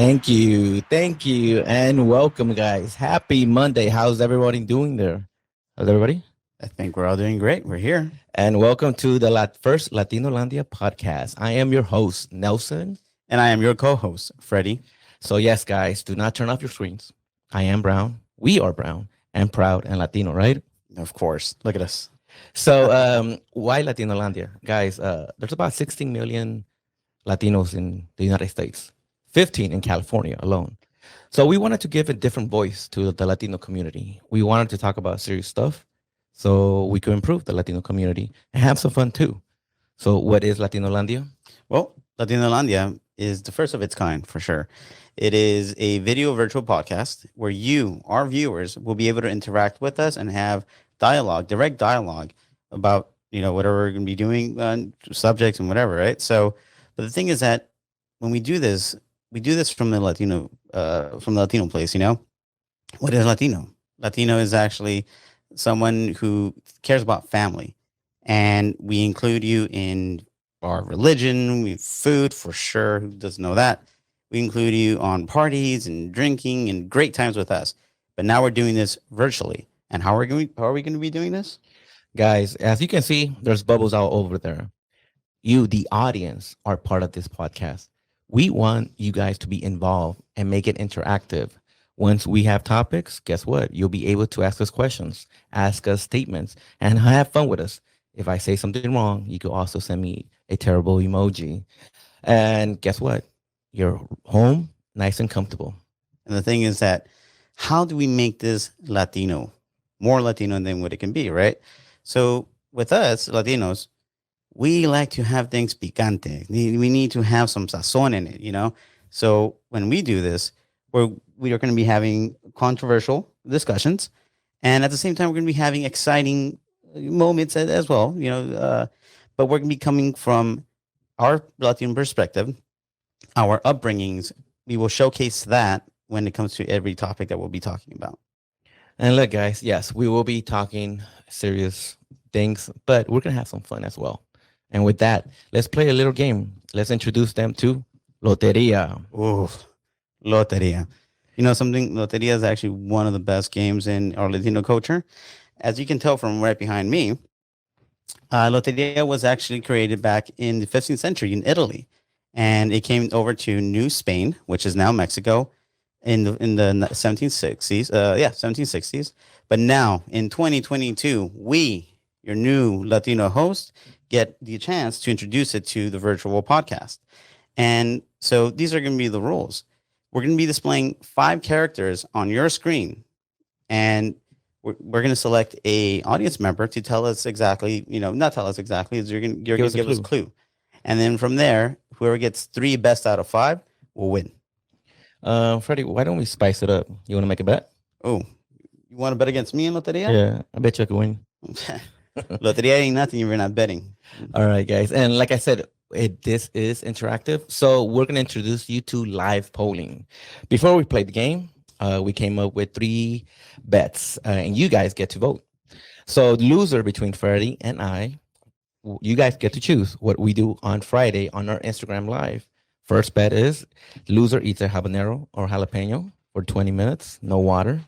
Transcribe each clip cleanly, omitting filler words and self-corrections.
Thank you, and welcome, guys. Happy Monday. How's everybody doing there? How's everybody? I think we're all doing great. We're here. And welcome to the first LatinoLandia Podcast. I am your host, Nelson. And I am your co-host, Freddy. So, yes, guys, do not turn off your screens. I am brown. We are brown and proud and Latino, right? Of course. Look at us. So, why LatinoLandia? Guys, there's about 16 million Latinos in the United States, 15 in California alone. So we wanted to give a different voice to the Latino community. We wanted to talk about serious stuff so we could improve the Latino community and have some fun too. So what is LatinoLandia? Well, LatinoLandia is the first of its kind, for sure. It is a video virtual podcast where you, our viewers, will be able to interact with us and have dialogue, direct dialogue about, whatever we're going to be doing, subjects and whatever, right? So, but the thing is that when we do this from the Latino place, What is Latino? Latino is actually someone who cares about family. And we include you in our religion, we have food for sure. Who doesn't know that? We include you on parties and drinking and great times with us. But now we're doing this virtually. And how are we going to be doing this? Guys, as you can see, there's bubbles all over there. You, the audience, are part of this podcast. We want you guys to be involved and make it interactive. Once we have topics, guess what? You'll be able to ask us questions, ask us statements, and have fun with us. If I say something wrong, you could also send me a terrible emoji. And guess what? You're home, nice and comfortable. And the thing is that how do we make this Latino, more Latino than what it can be, right? So with us, Latinos, we like to have things picante. We need to have some sazon in it, So when we do this, we are going to be having controversial discussions. And at the same time, we're going to be having exciting moments as well, but we're going to be coming from our Latino perspective, our upbringings. We will showcase that when it comes to every topic that we'll be talking about. And look, guys, yes, we will be talking serious things, but we're going to have some fun as well. And with that, let's play a little game. Let's introduce them to Lotería. Oh, Lotería. You know something? Lotería is actually one of the best games in our Latino culture. As you can tell from right behind me, Lotería was actually created back in the 15th century in Italy. And it came over to New Spain, which is now Mexico, in the 1760s. 1760s. But now in 2022, we, your new Latino host, get the chance to introduce it to the virtual podcast. And so these are going to be the rules. We're going to be displaying 5 characters on your screen, and we're going to select a audience member to tell us exactly, not tell us exactly, you're going to give us a clue. And then from there, whoever gets 3 best out of 5 will win. Freddie, why don't we spice it up? You want to make a bet? Oh, you want to bet against me in Loteria? Yeah, I bet you I could win. Loteria ain't nothing if you're not betting. All right, guys. And like I said, this is interactive. So we're going to introduce you to live polling. Before we play the game, we came up with 3 bets, and you guys get to vote. So the loser between Freddie and I, you guys get to choose what we do on Friday on our Instagram Live. First bet is loser eats a habanero or jalapeno for 20 minutes, no water.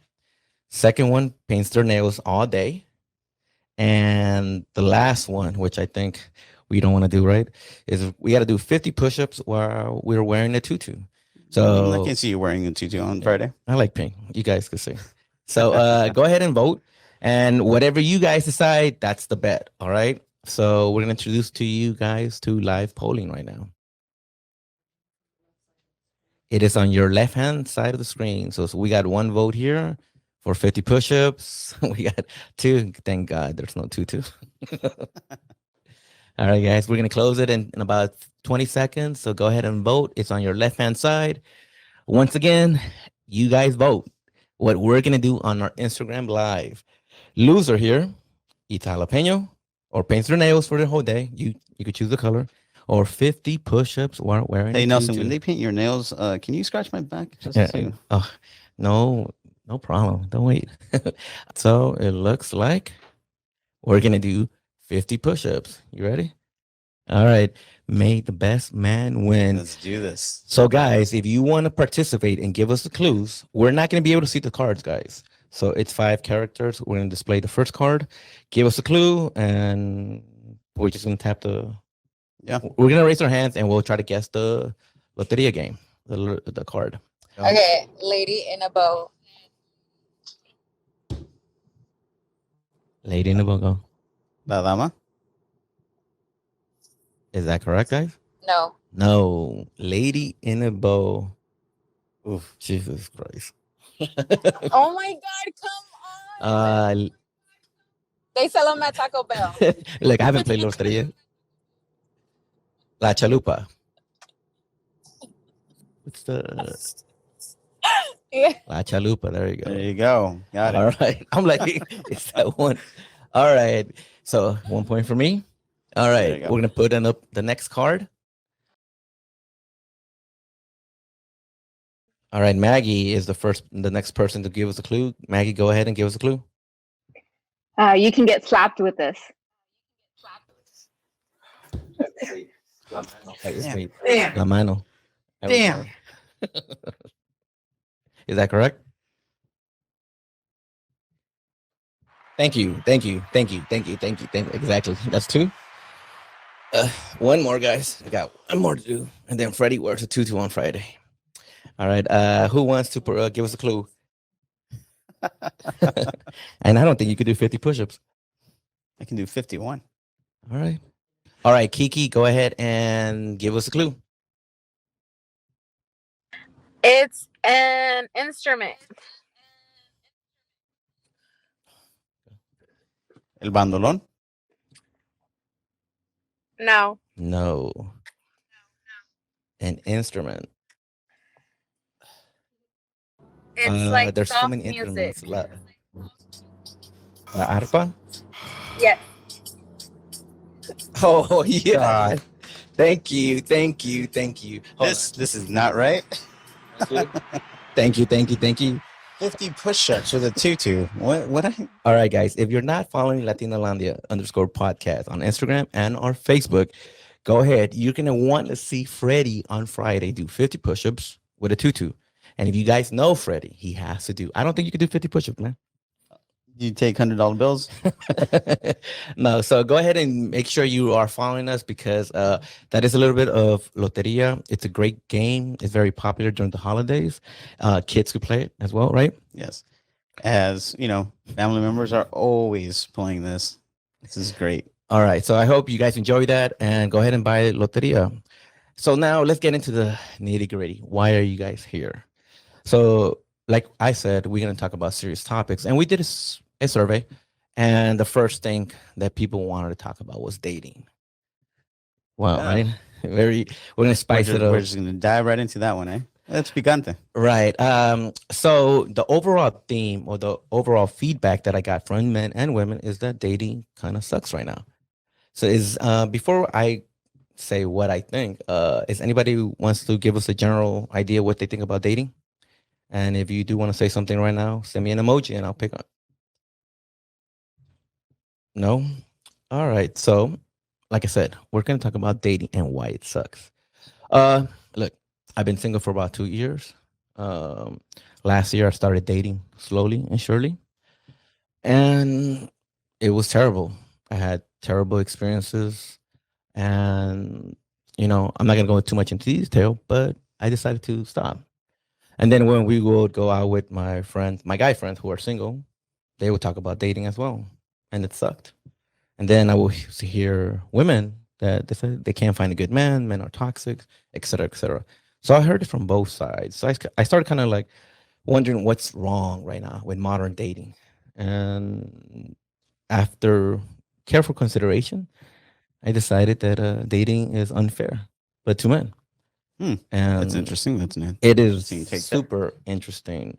Second one, paints their nails all day. And the last one, which I think we don't want to do, right, is we got to do 50 push-ups while we're wearing a tutu. So I can't see you wearing a tutu on Friday. I like pink. You guys can see. So go ahead and vote. And whatever you guys decide, that's the bet. All right. So we're going to introduce to you guys to live polling right now. It is on your left-hand side of the screen. So we got 1 vote here for 50 push-ups. We got 2. Thank God there's no tutu. All right, guys, we're going to close it in about 20 seconds. So go ahead and vote. It's on your left-hand side. Once again, you guys vote what we're going to do on our Instagram Live. Loser here, eats jalapeno or paints their nails for the whole day. You could choose the color. Or 50 push-ups while wearing Hey, Nelson, when they paint your nails, can you scratch my back? Oh, no problem. Don't wait. So it looks like we're going to do 50 push-ups. You ready? All right. May the best man win. Let's do this. So, guys, if you want to participate and give us the clues, we're not going to be able to see the cards, guys. So it's 5 characters. We're going to display the first card. Give us a clue, and we're just going to tap the. Yeah. We're going to raise our hands, and we'll try to guess the Lotería game, the card. Okay, lady in a bow. Lady in the bogo. La dama. Is that correct, guys? No. No. Lady in a bow. Oof. Jesus Christ. Oh my God, come on. They sell them at Taco Bell. Look, I haven't played Lotería. La Chalupa. What's the Yeah. La Chalupa? There you go. There you go. Got it. All right. I'm like, it's that one. All right. So 1 point for me. All There right. you go. We're gonna put in up the next card. All right. Maggie is the next person to give us a clue. Maggie, go ahead and give us a clue. You can get slapped with this. Damn. La mano. Damn. Is that correct? Thank you. Exactly. That's 2. One more, guys. I got one more to do. And then Freddy works a tutu on Friday. All right. Who wants to give us a clue? And I don't think you could do 50 push-ups. I can do 51. All right. All right, Kiki, go ahead and give us a clue. It's an instrument. El bandolón. No. No. An instrument. It's like there's so soft many music. instruments. La arpa? Yes. Oh yeah. God. Thank you. Hold This is not right. on. Thank you. 50 push-ups with a tutu. What All right, guys. If you're not following LatinoLandia_podcast on Instagram and our Facebook, go ahead. You're gonna want to see Freddy on Friday do 50 push-ups with a tutu. And if you guys know Freddy, he has to do. I don't think you could do 50 push-ups, man. you take $100 bills? No, so go ahead and make sure you are following us because that is a little bit of Loteria. It's a great game. It's very popular during the holidays. Kids could play it as well, right? Yes. As you know, family members are always playing this. This is great. All right. So I hope you guys enjoy that and go ahead and buy Loteria. So now let's get into the nitty gritty. Why are you guys here? So, like I said, we're going to talk about serious topics. And we did a survey. And the first thing that people wanted to talk about was dating. Wow, Yeah. right? We're going to spice it up. We're just going to dive right into that one, eh? That's picante. Right. So the overall theme or the overall feedback that I got from men and women is that dating kind of sucks right now. So before I say what I think, is anybody who wants to give us a general idea what they think about dating? And if you do want to say something right now, send me an emoji and I'll pick up. No? All right. So, like I said, we're going to talk about dating and why it sucks. Look, I've been single for about 2 years. Last year, I started dating slowly and surely. And it was terrible. I had terrible experiences. And, I'm not going to go too much into detail, but I decided to stop. And then when we would go out with my friends, my guy friends who are single, they would talk about dating as well. And it sucked. And then I would hear women that they said they can't find a good man, men are toxic, et cetera, et cetera. So I heard it from both sides. So I started kind of like wondering what's wrong right now with modern dating. And after careful consideration, I decided that dating is unfair, but to men. And That's interesting. That's new. it is Interesting take super interesting.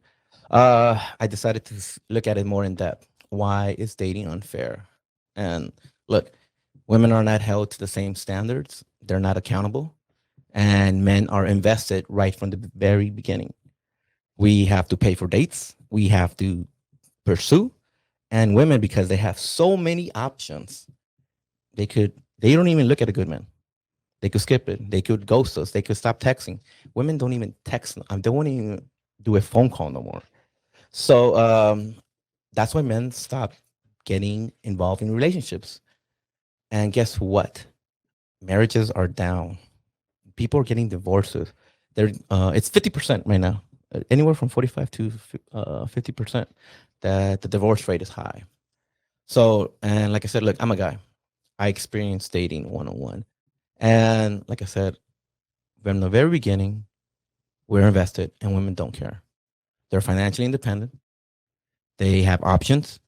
I decided to look at it more in depth. Why is dating unfair? And look, women are not held to the same standards. They're not accountable. And men are invested right from the very beginning. We have to pay for dates. We have to pursue. And women, because they have so many options, they don't even look at a good man. They could skip it. They could ghost us. They could stop texting. Women don't even text. They won't even do a phone call no more. So that's why men stop getting involved in relationships. And guess what? Marriages are down. People are getting divorces. It's 50% right now, anywhere from 45 to 50%. That the divorce rate is high. So, and like I said, look, I'm a guy. I experienced dating one-on-one, and like I said, from the very beginning, we're invested, and women don't care. They're financially independent. They have options,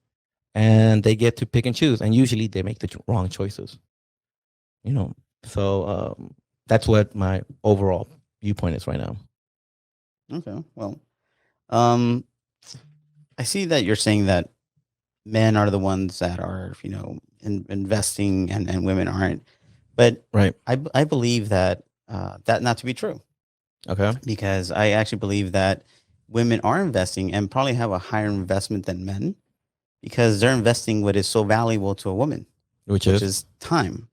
and they get to pick and choose. And usually, they make the wrong choices. So that's what my overall viewpoint is right now. Okay. Well, I see that you're saying that men are the ones that are, investing and women aren't. But Right. I believe that that not to be true, Okay. because I actually believe that women are investing and probably have a higher investment than men, because they're investing what is so valuable to a woman, Which which is is time.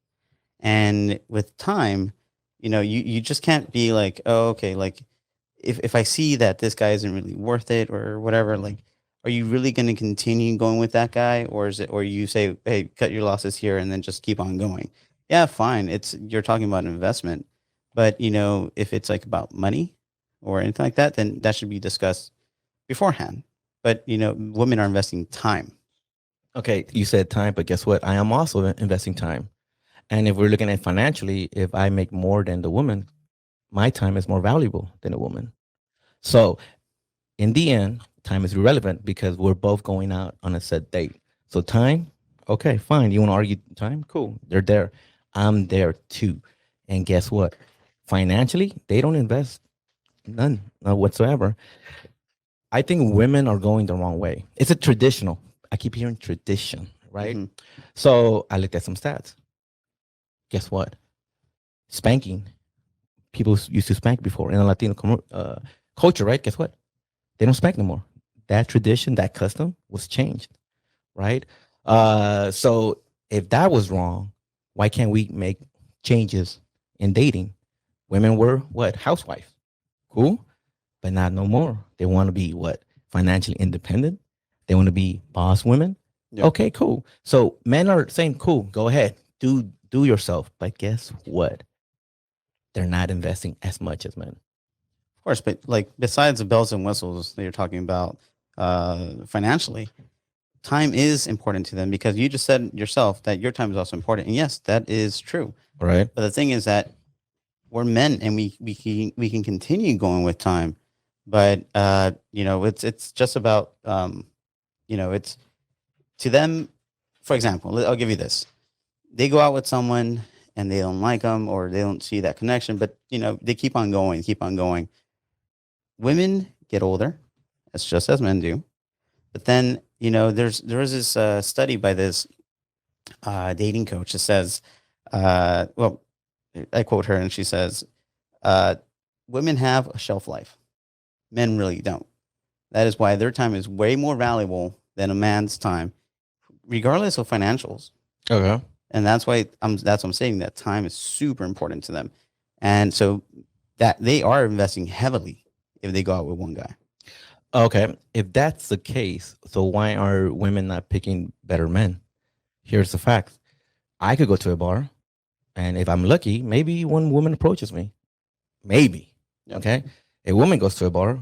And with time, you just can't be like, oh, okay, like if I see that this guy isn't really worth it or whatever, like, are you really going to continue going with that guy, or is it, or you say, hey, cut your losses here and then just keep on going? Yeah, fine. You're talking about an investment, but if it's like about money or anything like that, then that should be discussed beforehand. But women are investing time. okay. You said time, but guess what? I am also investing time. And if we're looking at financially, if I make more than the woman, my time is more valuable than a woman. So in the end, time is irrelevant because we're both going out on a set date. So time, okay, fine. You want to argue time? Cool. They're there. I'm there too. And guess what? Financially, they don't invest none whatsoever. I think women are going the wrong way. It's a traditional. I keep hearing tradition, right? Mhm. So I looked at some stats. Guess what? Spanking. People used to spank before in a Latino culture, right? Guess what? They don't spank no more. That tradition, that custom was changed, right? So if that was wrong, why can't we make changes in dating? Women were what? Housewives. Cool. But not no more. They want to be what? Financially independent. They want to be boss women. Yeah. Okay, cool. So men are saying, cool, go ahead. Do yourself. But guess what? They're not investing as much as men. Of course, but like besides the bells and whistles that you're talking about financially, time is important to them, because you just said yourself that your time is also important. And yes, that is true. Right. But the thing is that we're men and we can continue going with time. But it's just about it's to them. For example, I'll give you this. They go out with someone and they don't like them, or they don't see that connection, but they keep on going. Women get older, it's just as men do. But then, there is this study by this dating coach that says, well, I quote her, and she says, women have a shelf life. Men really don't. That is why their time is way more valuable than a man's time, regardless of financials. Okay. And that's why that's what I'm saying, that time is super important to them. And so that they are investing heavily if they go out with one guy. Okay. If that's the case, so why are women not picking better men? Here's the fact. I could go to a bar, and if I'm lucky, maybe one woman approaches me. Maybe. Yep. Okay. A woman goes to a bar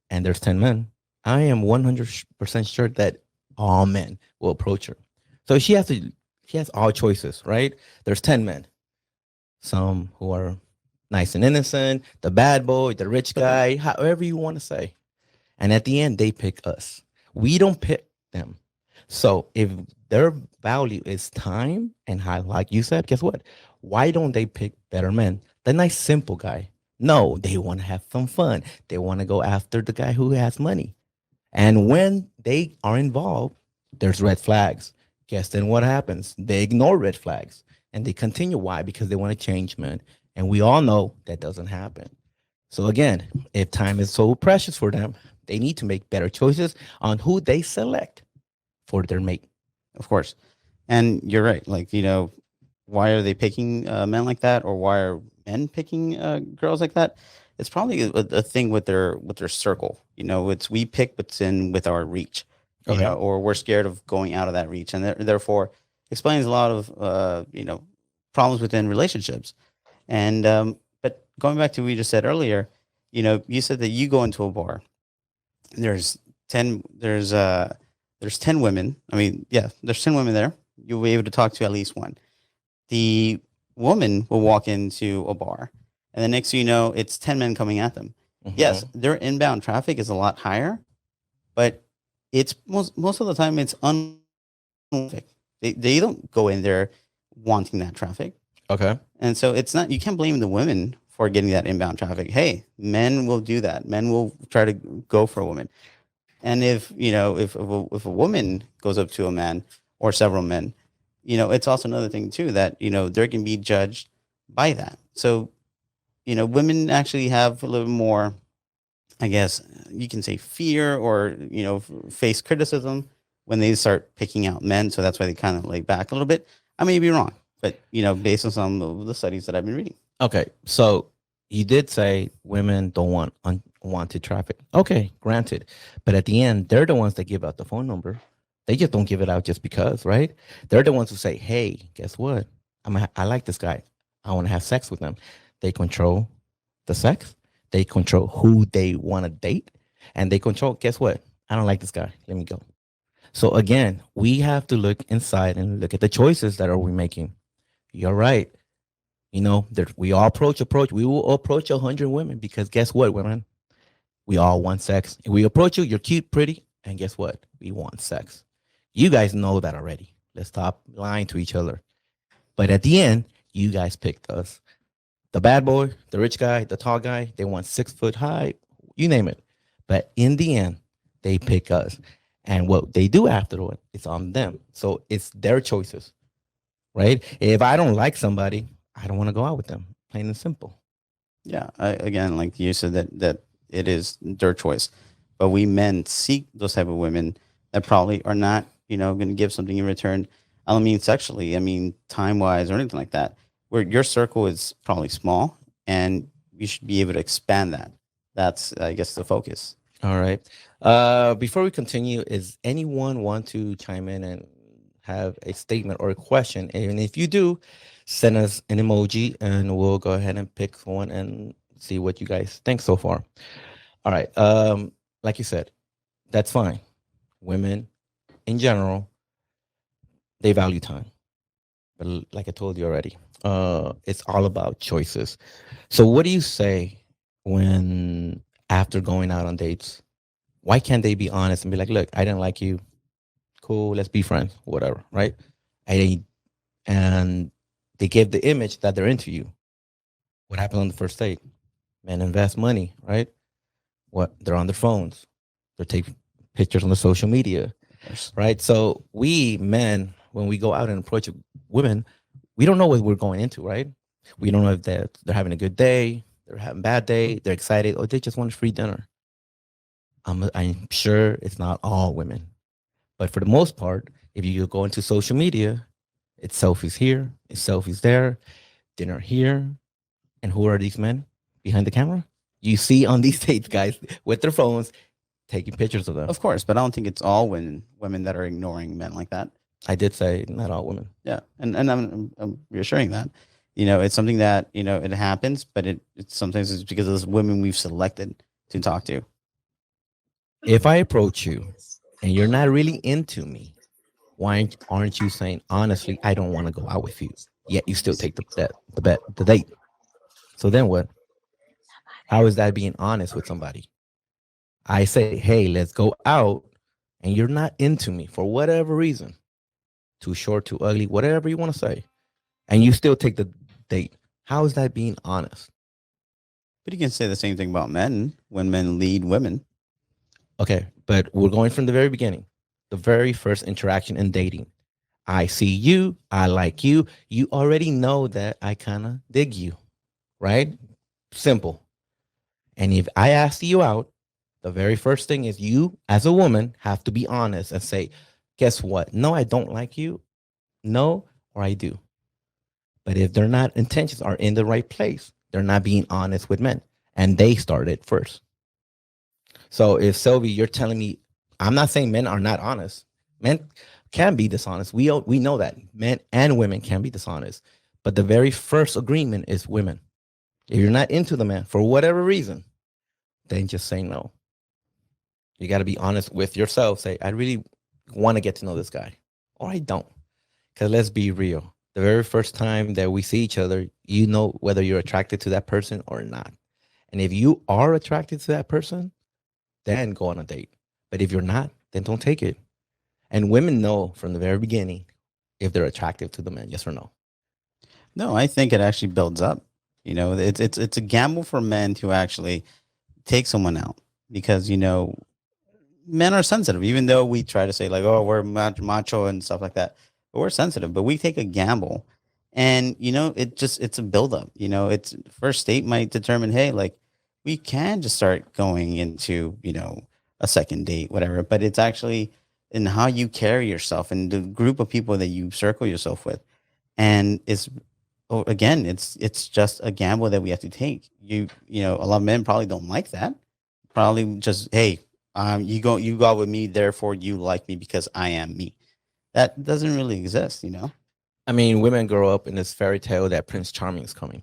and there's 10 men. I am 100% sure that all men will approach her. So she has all choices, right? There's 10 men. Some who are nice and innocent, the bad boy, the rich guy, however you want to say. And at the end, they pick us. We don't pick them. So if their value is time and high, like you said, guess what? Why don't they pick better men? The nice, simple guy. No, they want to have some fun. They want to go after the guy who has money. And when they are involved, there's red flags. Guess then what happens? They ignore red flags and they continue. Why? Because they want to change men. And we all know that doesn't happen. So again, if time is so precious for them, they need to make better choices on who they select for their mate. Of course. And you're right. Like, why are they picking men like that, or why are men picking girls like that? It's probably a thing with their circle. It's we pick what's in with our reach, Okay. or we're scared of going out of that reach, and therefore explains a lot of problems within relationships. And but going back to what you just said earlier, you said that you go into a bar, and there's 10 women. I mean, yeah, there's 10 women there. You'll be able to talk to at least one. The woman will walk into a bar, and the next thing you know, it's 10 men coming at them. Yes, their inbound traffic is a lot higher, but it's most of the time it's they don't go in there wanting that traffic. Okay. And so it's not, you can't blame the women for getting that inbound traffic. Hey, men will do that. Men will try to go for a woman. And if a woman goes up to a man or several men, it's also another thing too, that, they can be judged by that. So, women actually have a little more, I guess you can say, fear, or, face criticism when they start picking out men. So that's why they kind of lay back a little bit. I may be wrong, but, based on some of the studies that I've been reading. Okay. So you did say women don't want unwanted traffic. Okay, granted. But at the end, they're the ones that give out the phone number. They just don't give it out just because, right? They're the ones who say, hey, guess what? I like this guy. I want to have sex with him. They control the sex. They control who they want to date. And they control, guess what? I don't like this guy. Let me go. So again, we have to look inside and look at the choices that are we making. You're right. We all approach. We will approach 100 women because guess what, women? We all want sex. We approach you. You're cute, pretty. And guess what? We want sex. You guys know that already. Let's stop lying to each other. But at the end, you guys picked us. The bad boy, the rich guy, the tall guy, they want 6 foot high, you name it. But in the end, they pick us. And what they do afterward, it's on them. So it's their choices, right? If I don't like somebody, I don't want to go out with them. Plain and simple. Yeah. Again, like you said, that it is their choice. But we men seek those type of women that probably are not, going to give something in return. I don't mean sexually. I mean time-wise or anything like that. Where your circle is probably small, and you should be able to expand that. That's, I guess, the focus. All right. Before we continue, is anyone want to chime in and have a statement or a question? And if you do, send us an emoji, and we'll go ahead and pick one and see what you guys think so far. All right. Like you said, that's fine. Women, in general, they value time. But like I told you already, it's all about choices. So what do you say when, after going out on dates, why can't they be honest and be like, look, I didn't like you. Cool, let's be friends, whatever, right? And they give the image that they're into you. What happened on the first date? Men invest money, right? What? They're on their phones. They're taking pictures on the social media, right? So we men, when we go out and approach women, we don't know what we're going into, right? We don't know if they're having a good day, they're having a bad day, they're excited, or they just want a free dinner. I'm sure it's not all women. But for the most part, if you go into social media, it's selfies here, it's selfies there, dinner here. And who are these men behind the camera? You see on these dates, guys, with their phones, taking pictures of them. Of course, but I don't think it's all women that are ignoring men like that. I did say not all women. Yeah, and I'm reassuring that. It's something that, it happens, but it's sometimes it's because of those women we've selected to talk to. If I approach you and you're not really into me, why aren't you saying, honestly, I don't want to go out with you? Yet you still take the date. So then what? How is that being honest with somebody? I say, hey, let's go out, and you're not into me for whatever reason. Too short, too ugly, whatever you want to say. And you still take the date. How is that being honest? But you can say the same thing about men when men lead women. Okay, but we're going from the very beginning. The very first interaction in dating. I see you. I like you. You already know that I kind of dig you, right? Simple. And if I ask you out, the very first thing is you, as a woman, have to be honest and say, guess what? No, I don't like you. No, or I do. But if their not intentions are in the right place, they're not being honest with men, and they started first. So if Sylvie, you're telling me, I'm not saying men are not honest. Men can be dishonest. We know that men and women can be dishonest. But the very first agreement is women. If you're not into the man for whatever reason, then just say no. You got to be honest with yourself. Say, I really want to get to know this guy, or I don't. Because let's be real. The very first time that we see each other, you know whether you're attracted to that person or not. And if you are attracted to that person, then go on a date. But if you're not, then don't take it. And women know from the very beginning if they're attractive to the man, yes or no. No, I think it actually builds up. You know, it's a gamble for men to actually take someone out because, you know, men are sensitive, even though we try to say like, oh, we're macho and stuff like that. But we're sensitive, but we take a gamble. And, you know, it's a buildup. You know, it's first date might determine, hey, like we can just start going into, you know, a second date, whatever. But it's actually in how you carry yourself and the group of people that you circle yourself with. And again, it's just a gamble that we have to take. You know, a lot of men probably don't like that. Probably just, hey, you go out with me, therefore you like me because I am me. That doesn't really exist, you know. I mean, women grow up in this fairy tale that Prince Charming is coming,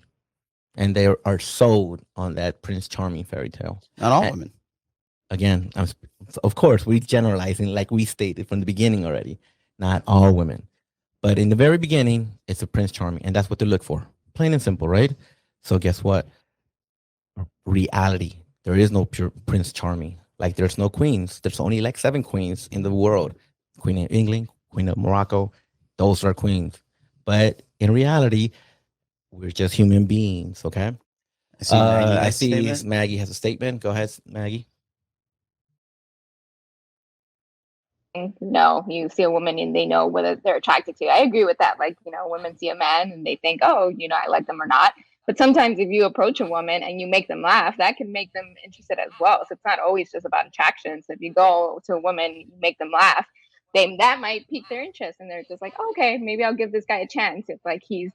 and they are sold on that Prince Charming fairy tale. Not all And women. again, of course, we're generalizing like we stated from the beginning already. Not all women, but in the very beginning, it's a Prince Charming, and that's what they look for. Plain and simple, right? So guess what? Reality. There is no pure Prince Charming. Like there's no queens. There's only like 7 queens in the world. Queen of England, Queen of Morocco. Those are queens. But in reality, we're just human beings, okay? I see Maggie has a statement. Go ahead, Maggie. No, you see a woman and they know whether they're attracted to you. I agree with that. Like, you know, women see a man and they think, oh, you know, I like them or not. But sometimes if you approach a woman and you make them laugh, that can make them interested as well. So it's not always just about attraction. So if you go to a woman, you make them laugh, that might pique their interest, and they're just like, oh, okay, maybe I'll give this guy a chance if like he's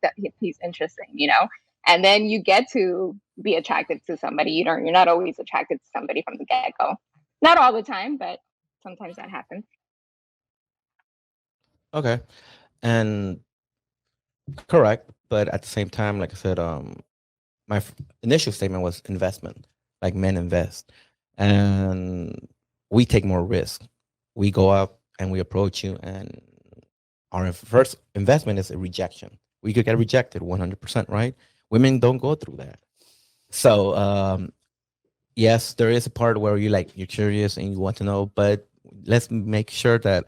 interesting, you know. And then you get to be attracted to somebody. You're not always attracted to somebody from the get go. Not all the time, but sometimes that happens. Okay. And correct. But at the same time, like I said, my initial statement was investment. Like men invest. And we take more risk. We go out and we approach you, and our first investment is a rejection. We could get rejected 100%, right? Women don't go through that. So, yes, there is a part where you're curious and you want to know, but let's make sure that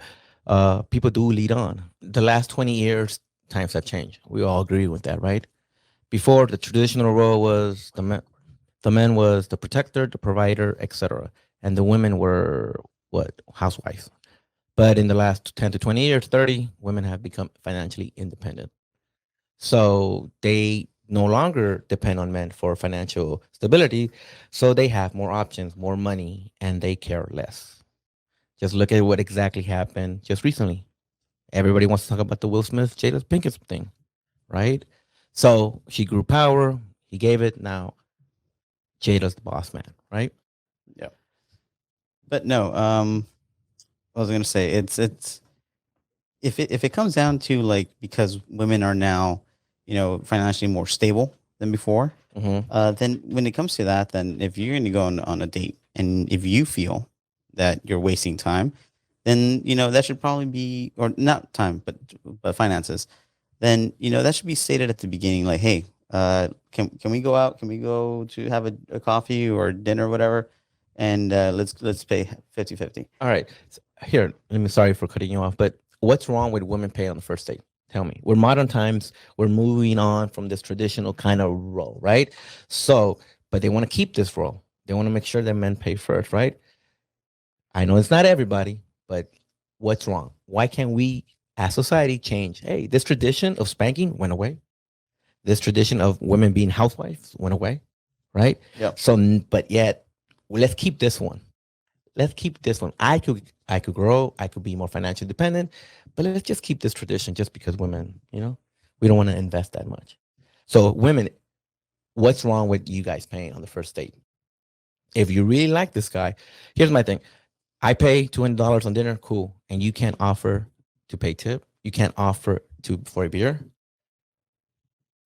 people do lead on. The last 20 years, times have changed. We all agree with that, right? Before, the traditional role was the man was the protector, the provider, etc. And the women were what? Housewives. But in the last 10 to 20 years, 30, women have become financially independent. So they no longer depend on men for financial stability. So they have more options, more money, and they care less. Just look at what exactly happened just recently. Everybody wants to talk about the Will Smith, Jada Pinkett thing, right? So she grew power. He gave it. Now Jada's the boss man, right? Yeah. But no, I was gonna say it's if it comes down to like because women are now, you know, financially more stable than before, then when it comes to that, then if you're going to go on a date and if you feel that you're wasting time, then you know that should probably be, or not time, but finances. Then you know that should be stated at the beginning, like, hey, can we go out? Can we go to have a coffee or dinner or whatever? And let's pay 50-50. All right. So here, sorry for cutting you off, but what's wrong with women pay on the first date? Tell me. We're modern times. We're moving on from this traditional kind of role, right? So, but they want to keep this role. They want to make sure that men pay first, right? I know it's not everybody, but what's wrong? Why can't we, as society, change? Hey, this tradition of spanking went away. This tradition of women being housewives went away, right? Yeah. So, but yet, let's keep this one. Let's keep this one. I could grow. I could be more financially dependent, but let's just keep this tradition just because women, you know, We don't want to invest that much. So women, what's wrong with you guys paying on the first date? If you really like this guy, here's my thing. I pay $200 on dinner, cool. And you can't offer to pay tip. You can't offer for a beer.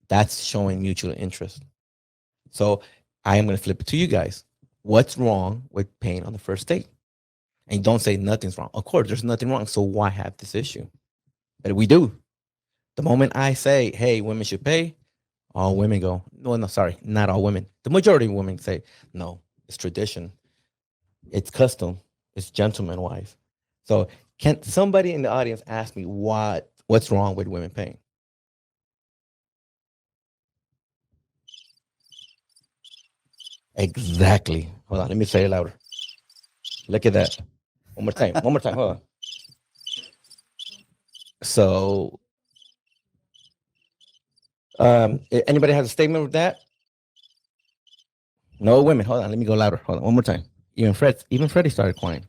That's showing mutual interest. So I am going to flip it to you guys. What's wrong with paying on the first date? And don't say nothing's wrong. Of course, there's nothing wrong. So why have this issue? But we do. The moment I say, hey, women should pay, all women go, no, sorry, not all women. The majority of women say, no, it's tradition. It's custom. It's gentleman wise. So can somebody in the audience ask me what's wrong with women paying? Exactly. Hold on, let me say it louder. Look at that. One more time. Hold on. So anybody has a statement with that? No women. Hold on, let me go louder. Hold on, one more time. Even Freddy started crying.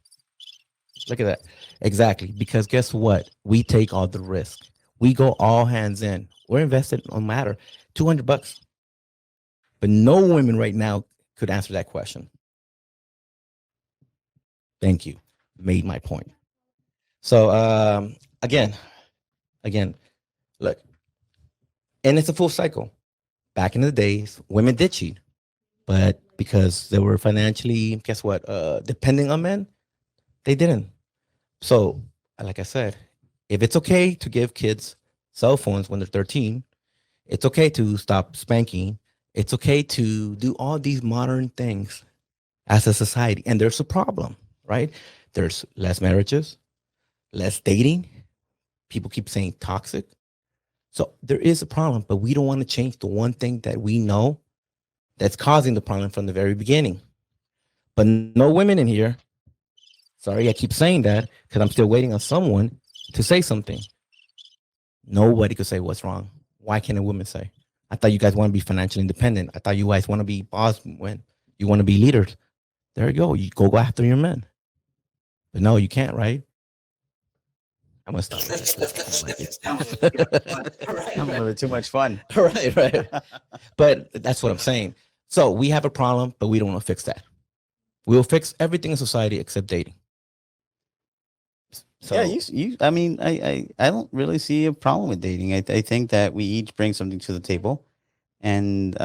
Look at that. Exactly. Because guess what? We take all the risk. We go all hands in. We're invested no matter $200. But no women right now could answer that question. Thank you. Made my point. So again, look, and it's a full cycle. Back in the days, women did cheat, but because they were financially, guess what, depending on men, they didn't. So, like I said, if it's okay to give kids cell phones when they're 13, it's okay to stop spanking. It's okay to do all these modern things as a society. And there's a problem, right? There's less marriages, less dating. People keep saying toxic. So there is a problem, but we don't want to change the one thing that we know that's causing the problem from the very beginning. But no women in here. Sorry, I keep saying that because I'm still waiting on someone to say something. Nobody could say what's wrong. Why can't a woman say? I thought you guys want to be financially independent. I thought you guys want to be boss when you want to be leaders. There you go. You go after your men. But no, you can't, right? I'm gonna stop. I'm having too much fun. Right. But that's what I'm saying. So we have a problem, but we don't want to fix that. We'll fix everything in society except dating. So, yeah, I mean, I don't really see a problem with dating. I think that we each bring something to the table, and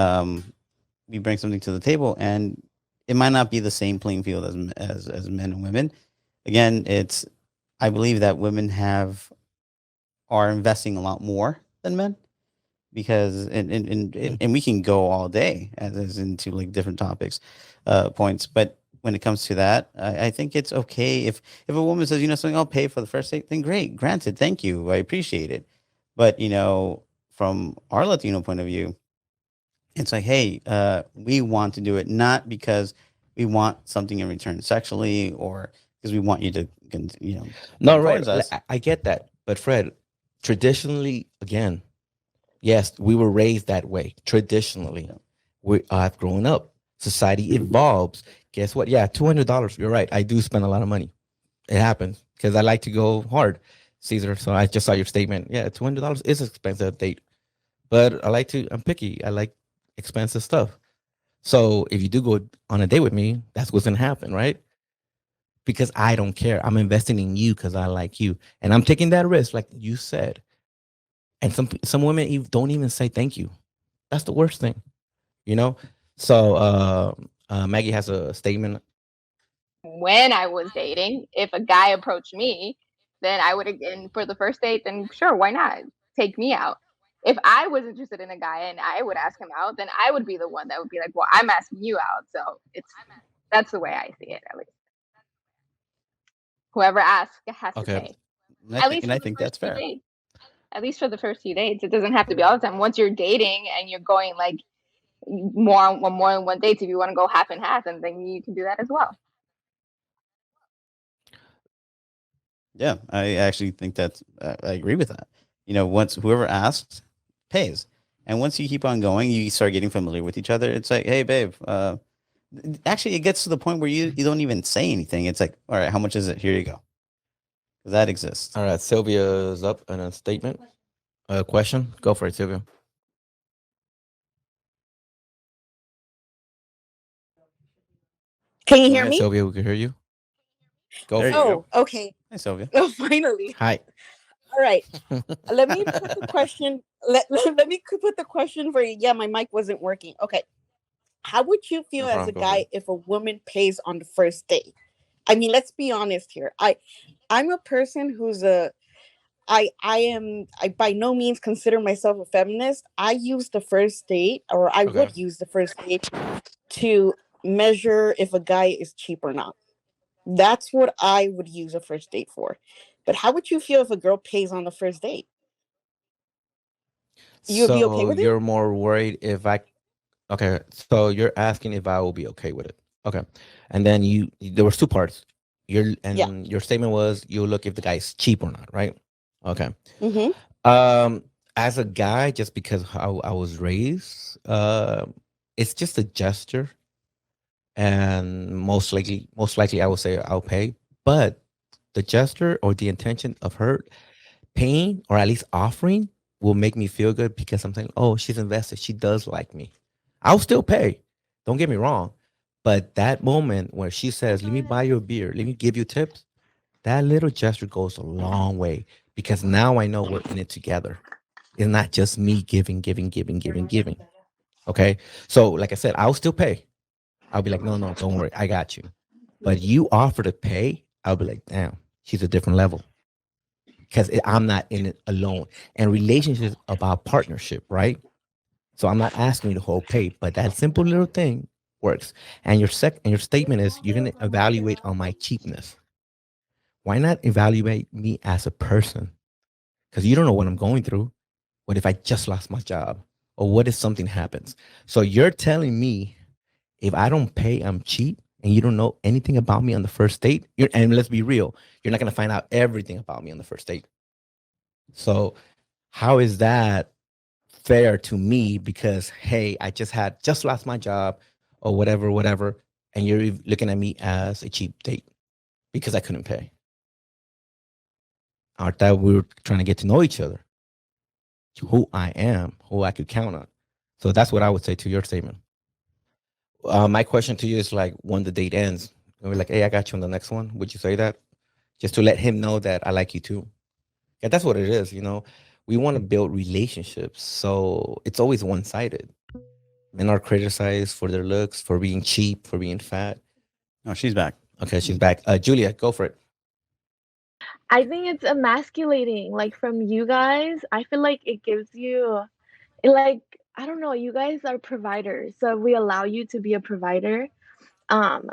we bring something to the table, and it might not be the same playing field as men and women. Again, I believe that women are investing a lot more than men, because and we can go all day as into like different topics, points, but when it comes to that, I think it's okay if a woman says, something, I'll pay for the first date, then great, granted, thank you, I appreciate it. But from our Latino point of view, it's like, hey, we want to do it not because we want something in return sexually or because we want you to, no, right. I get that, but Fred, traditionally, again, yes, we were raised that way. Traditionally, I've grown up. Society evolves. Guess what? Yeah, $200. You're right. I do spend a lot of money. It happens because I like to go hard, Caesar. So I just saw your statement. Yeah, $200 is an expensive date, but I'm picky. I like expensive stuff. So if you do go on a date with me, that's what's gonna happen, right? Because I don't care. I'm investing in you because I like you, and I'm taking that risk, like you said. And some women don't even say thank you. That's the worst thing, So Maggie has a statement. When I was dating, if a guy approached me, then I would, again, for the first date, then sure, why not? Take me out. If I was interested in a guy and I would ask him out, then I would be the one that would be like, well, I'm asking you out. So that's the way I see it, at least. Whoever asks has to pay. I think that's fair. At least for the first few dates. It doesn't have to be all the time. Once you're dating and you're going like more than one date, if you want to go half and half, and then you can do that as well. Yeah, I actually think I agree with that. Once whoever asks pays, and once you keep on going, you start getting familiar with each other. It's like, hey, babe. Actually, it gets to the point where you don't even say anything. It's like, all right, how much is it? Here you go. That exists. All right, Sylvia's up in a statement. Question? Go for it, Sylvia. Can you Go hear ahead, me? Sylvia. We can hear you. Go There for you it. go. Oh, okay. Hi, Sylvia. Oh, finally. Hi. All right. Let me put the question. Let me put the question for you. Yeah, my mic wasn't working. Okay. How would you No feel as a problem. Go for guy it. if a woman pays on the first date? I mean, let's be honest here. I'm a person who's a I by no means consider myself a feminist. I use the first date, or I Okay. would use the first date to measure if a guy is cheap or not. That's what I would use a first date for. But how would you feel if a girl pays on the first date? You would be okay So with it? you're more worried if I okay. So you're asking if I will be okay with it. Okay. And then there was two parts. Yeah. Your statement was you look if the guy's cheap or not, right? Okay. Mm-hmm. Um, as a guy, just because how I was raised, it's just a gesture, and most likely, I would say I'll pay. But the gesture or the intention of her paying or at least offering will make me feel good because I'm saying, oh, she's invested. She does like me. I'll still pay. Don't get me wrong. But that moment where she says, let me buy you a beer, let me give you tips, that little gesture goes a long way because now I know we're in it together. It's not just me giving, giving, giving, giving, giving. Okay. So, like I said, I'll still pay. I'll be like, no, no, don't worry. I got you. But you offer to pay, I'll be like, damn, she's a different level because I'm not in it alone. And relationships about partnership, right? So I'm not asking you to hold pay, but that simple little thing works. And your statement is you're gonna evaluate on my cheapness. Why not evaluate me as a person? Because you don't know what I'm going through. What if I just lost my job? Or what if something happens? So you're telling me if I don't pay, I'm cheap, and you don't know anything about me on the first date. And let's be real, you're not gonna find out everything about me on the first date. So how is that fair to me? Because hey, I just lost my job or whatever, whatever, and you're looking at me as a cheap date because I couldn't pay. I thought we were trying to get to know each other, who I am, who I could count on. So that's what I would say to your statement. My question to you is like when the date ends, and we're like, hey, I got you on the next one. Would you say that? Just to let him know that I like you too. Yeah, that's what it is. We want to build relationships. So it's always one sided. Men are criticized for their looks, for being cheap, for being fat. Oh, she's back. Okay, she's back. Julia, go for it. I think it's emasculating. Like from you guys, I feel like it gives you like I don't know, you guys are providers. So if we allow you to be a provider,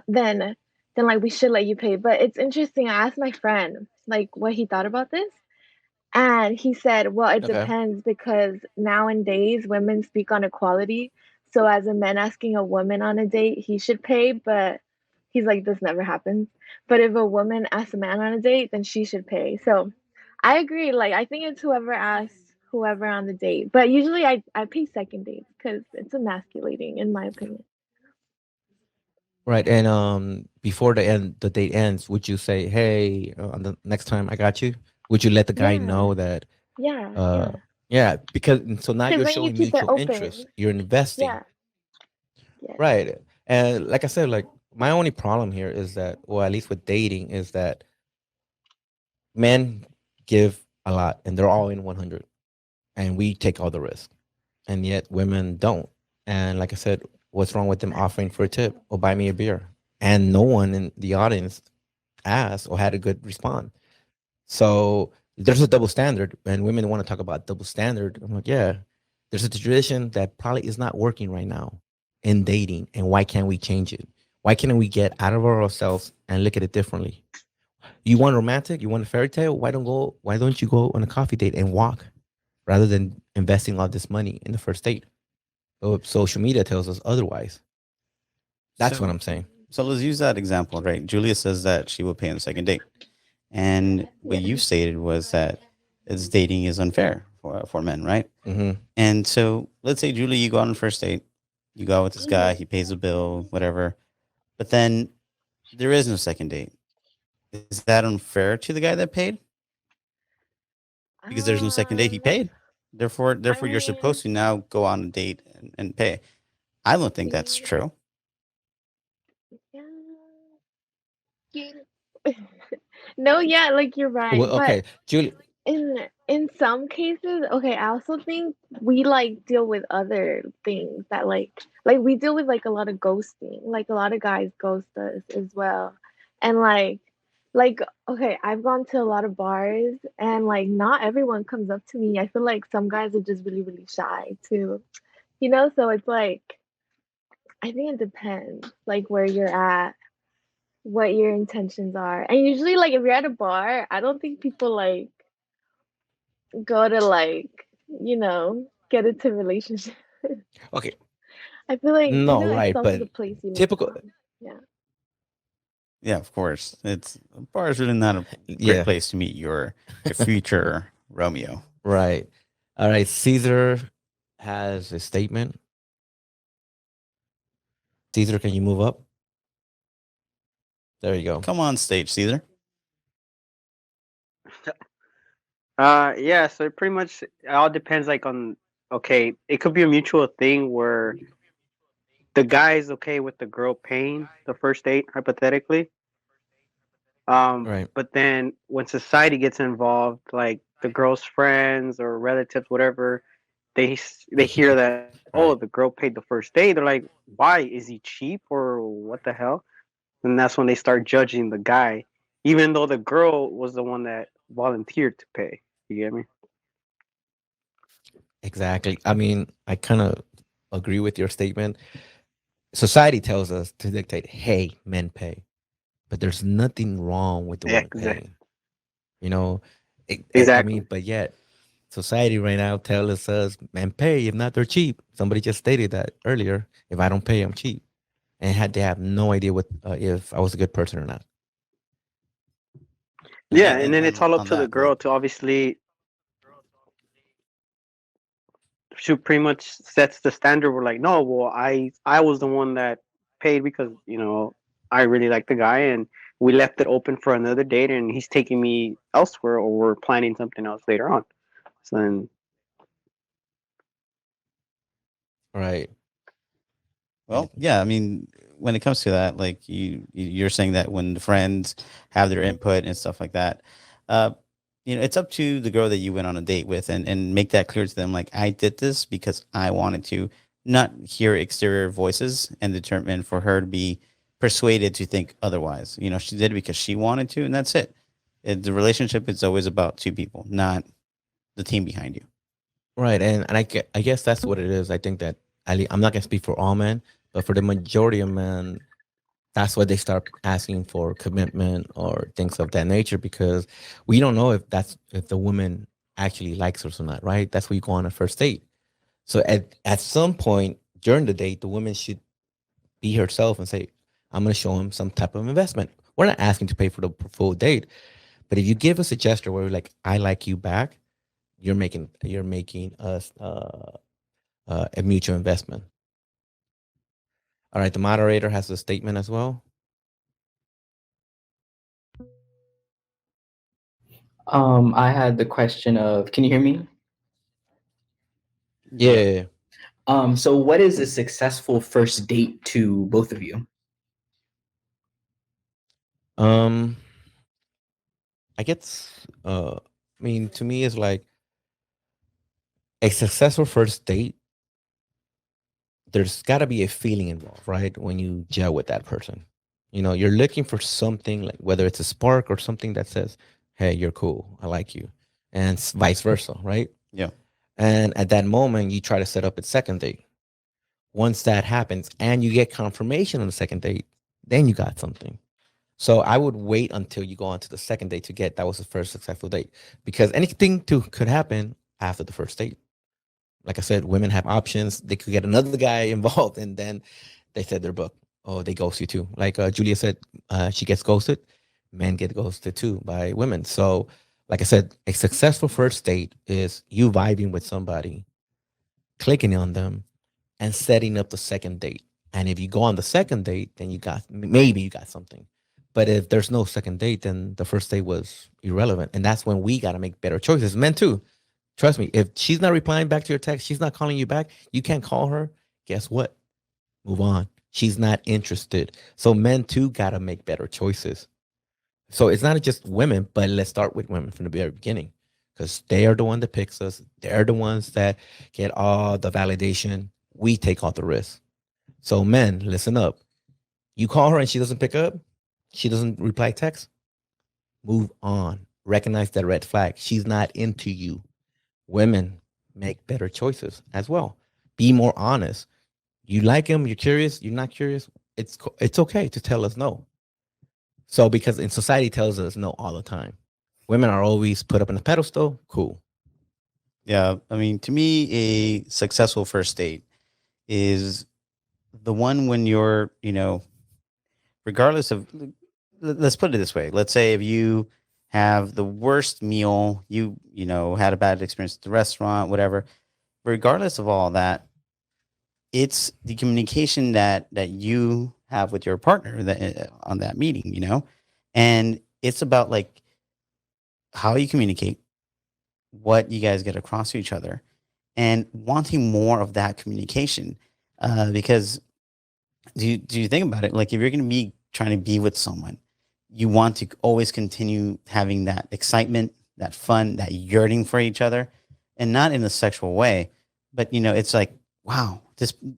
then like we should let you pay. But it's interesting. I asked my friend like what he thought about this. And he said, well, it Okay. depends because nowadays women speak on equality. So as a man asking a woman on a date, he should pay, but he's like, this never happens. But if a woman asks a man on a date, then she should pay. So I agree. Like, I think it's whoever asks whoever on the date. But usually I pay second dates because it's emasculating, in my opinion. Right. And before the date ends, would you say, hey, on the next time I got you? Would you let the guy Yeah, know that yeah, uh yeah. yeah, because so now Because you're then you showing keep it mutual interest. open. You're investing. Yeah, yes. Right. And like I said, like my only problem here is that, or at least with dating, is that men give a lot and they're all in 100 and we take all the risk. And yet women don't. And like I said, what's wrong with them offering for a tip or buy me a beer? And no one in the audience asked or had a good response. So there's a double standard, and women want to talk about double standard. I'm like, yeah, there's a tradition that probably is not working right now in dating, and why can't we change it? Why can't we get out of ourselves and look at it differently? You want romantic? You want a fairy tale? Why don't you go on a coffee date and walk rather than investing all this money in the first date? So social media tells us otherwise. That's what So, I'm saying. so let's use that example, right? Julia says that she will pay on the second date. And what you stated was that it's dating is unfair for men, right? Hmm. And so let's say, Julia, you go out on the first date, you go out with this guy, he pays the bill, whatever. But then there is no second date. Is that unfair to the guy that paid? Because there's no second date, he Um, paid. Therefore, I you're mean, supposed to now go on a date and pay. I don't think that's true. yeah. No, yeah, like you're right. Well, But okay, Julie. in some cases, okay, I also think we like deal with other things that like we deal with like a lot of ghosting. Like a lot of guys ghost us as well. And like okay, I've gone to a lot of bars and like not everyone comes up to me. I feel like some guys are just really, really shy too. So it's like I think it depends like where you're at, what your intentions are. And usually like if you're at a bar, I don't think people like go to like, get into relationship. Okay, I feel like, no, it's right, also but the place you live typical. from. Yeah. Yeah, of course. It's a bar is really not a great Yeah, place to meet your future Romeo. right. All right, Caesar has a statement. Caesar, can you move up? There you go. Come on stage, Caesar. Yeah, so it pretty much it all depends like on okay, it could be a mutual thing where the guy is okay with the girl paying the first date, hypothetically. Right. But then when society gets involved, like the girl's friends or relatives, whatever, they hear that, oh, Right. the girl paid the first date. They're like, why? Is he cheap or what the hell? And that's when they start judging the guy, even though the girl was the one that volunteered to pay. You get me? Exactly. I mean, I kind of agree with your statement. Society tells us to dictate, hey, men pay, but there's nothing wrong with the Yeah, woman paying. You know, I exactly. mean, but yet society right now tells us men pay. If not, they're cheap. Somebody just stated that earlier. If I don't pay, I'm cheap, and had they have no idea what if I was a good person or not. Yeah, and then it's all up On to the that, girl like, to obviously she pretty much sets the standard. We're like, no, well, I was the one that paid because I really like the guy, and we left it open for another date, and he's taking me elsewhere, or we're planning something else later on. So then, Right. well, yeah. I mean, when it comes to that, like you're saying that when the friends have their input and stuff like that, uh, it's up to the girl that you went on a date with, and make that clear to them. Like, I did this because I wanted to, not hear exterior voices and determine for her to be persuaded to think otherwise. She did it because she wanted to, and that's it. The relationship is always about two people, not the team behind you. Right. And I guess that's what it is. I think that I'm not gonna speak for all men, but for the majority of men, that's why they start asking for commitment or things of that nature, because we don't know if the woman actually likes us or not, right? That's where you go on a first date. So at some point during the date, the woman should be herself and say, I'm going to show him some type of investment. We're not asking to pay for the full date, but if you give us a gesture where we're like, I like you back, you're making us a mutual investment. All right, the moderator has a statement as well. I had the question of, can you hear me? Yeah. So what is a successful first date to both of you? Um, I guess. I mean, to me, it's like a successful first date. There's got to be a feeling involved, right? When you gel with that person, you're looking for something like whether it's a spark or something that says, "Hey, you're cool. I like you," and vice versa, right? Yeah. And at that moment, you try to set up a second date. Once that happens, and you get confirmation on the second date, then you got something. So I would wait until you go on to the second date to get that was the first successful date, because anything could happen after the first date. Like I said, women have options. They could get another guy involved, and then they said their book. Oh, they ghost you too. Like Julia said, she gets ghosted. Men get ghosted too by women. So, like I said, a successful first date is you vibing with somebody, clicking on them, and setting up the second date. And if you go on the second date, then maybe you got something. But if there's no second date, then the first date was irrelevant. And that's when we got to make better choices, men too, Trust me, if she's not replying back to your text, she's not calling you back, you can't call her. Guess what? Move on. She's not interested. So men too got to make better choices. So it's not just women, but let's start with women from the very beginning, because they are the one that picks us. They're the ones that get all the validation. We take all the risk. So men, listen up. You call her and she doesn't pick up, she doesn't reply text, move on. Recognize that red flag. She's not into you. Women, make better choices as well. Be more honest. You like him, you're curious, you're not curious, it's okay to tell us no. So because in society tells us no all the time. Women are always put up in a pedestal. Cool. Yeah, I mean, to me, a successful first date is the one when you're, regardless of, let's put it this way. Let's say if you have the worst meal, had a bad experience at the restaurant, whatever, regardless of all that, it's the communication that you have with your partner that on that meeting, and it's about like how you communicate, what you guys get across to each other, and wanting more of that communication. Because do you think about it? Like if you're going to be trying to be with someone, you want to always continue having that excitement, that fun, that yearning for each other, and not in a sexual way, but it's like, wow,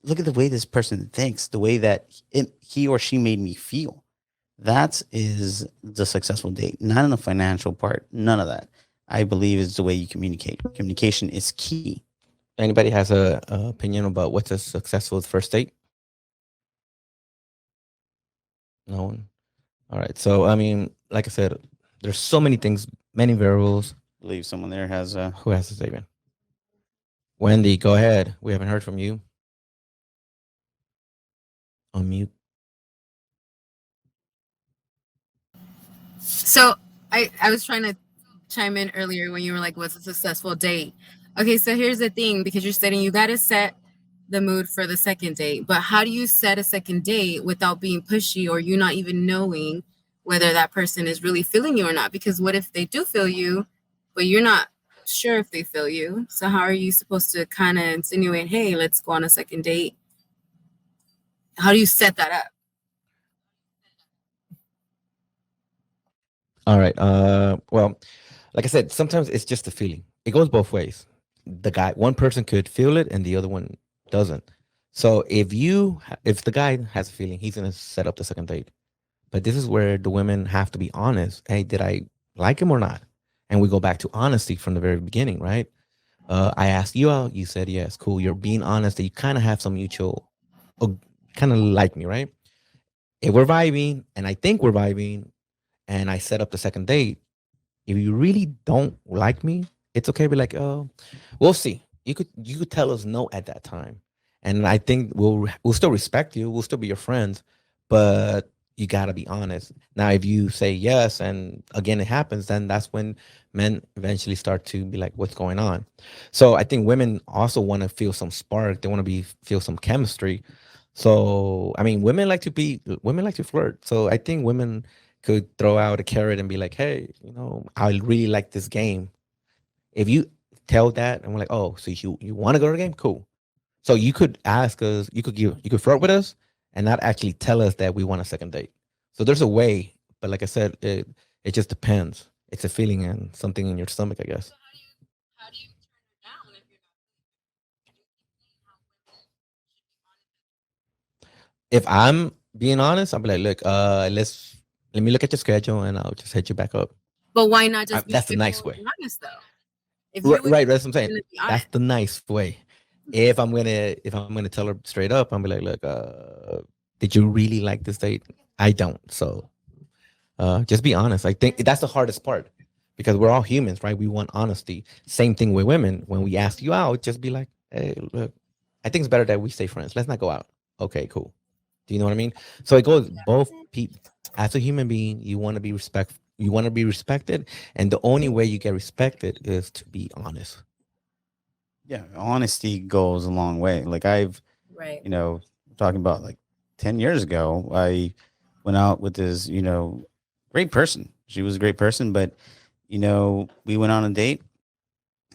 look at the way this person thinks, the way that he or she made me feel. That is the successful date, not in the financial part. None of that. I believe is the way you communicate. Communication is key. Anybody has a opinion about what's a successful first date? No one. All right. So I mean, like I said, there's so many things, many variables. I believe someone there has a. Who has a statement? Wendy, go ahead. We haven't heard from you. Unmute. So I was trying to chime in earlier when you were like, what's a successful date? Okay, so here's the thing, because you're stating you got to set the mood for the second date. But how do you set a second date without being pushy or you not even knowing whether that person is really feeling you or not? Because what if they do feel you, but you're not sure if they feel you? So how are you supposed to kind of insinuate, hey, let's go on a second date? How do you set that up? All right. Well, like I said, sometimes it's just a feeling. It goes both ways. One person could feel it and the other one doesn't. So if the guy has a feeling, he's gonna set up the second date. But this is where the women have to be honest. Hey, did I like him or not? And we go back to honesty from the very beginning, right? I asked you out, you said yes, cool. You're being honest that you kind of have some mutual, kind of like me, right? If we're vibing, and I think we're vibing, and I set up the second date, if you really don't like me, it's okay to be like, oh, we'll see. You could tell us no at that time. And I think we'll still respect you. We'll still be your friends, but you got to be honest. Now, if you say yes, and again, it happens, then that's when men eventually start to be like, what's going on? So I think women also want to feel some spark. They want to feel some chemistry. So, I mean, women like to flirt. So I think women could throw out a carrot and be like, hey, I really like this game. If you tell that and we're like, oh, so you want to go to the game? Cool. So you could ask us, you could flirt with us and not actually tell us that we want a second date. So there's a way, but like I said, it just depends. It's a feeling and something in your stomach, I guess. So how do you turn her down if you're not? If I'm being honest, I'll be like, look, let me look at your schedule and I'll just hit you back up. But why not just That's the nice way. Honest though. Right, that's what I'm saying. That's the nice way. If I'm gonna tell her straight up, I'm be like, look, did you really like this date? I don't. So just be honest. I think that's the hardest part because we're all humans, right? We want honesty. Same thing with women. When we ask you out, just be like, hey, look, I think it's better that we stay friends. Let's not go out. Okay, cool. Do you know what I mean? So it goes both people. As a human being, you want to be respected, and the only way you get respected is to be honest. Yeah, honesty goes a long way. Like right. Talking about like 10 years ago, I went out with this, great person. She was a great person, but we went on a date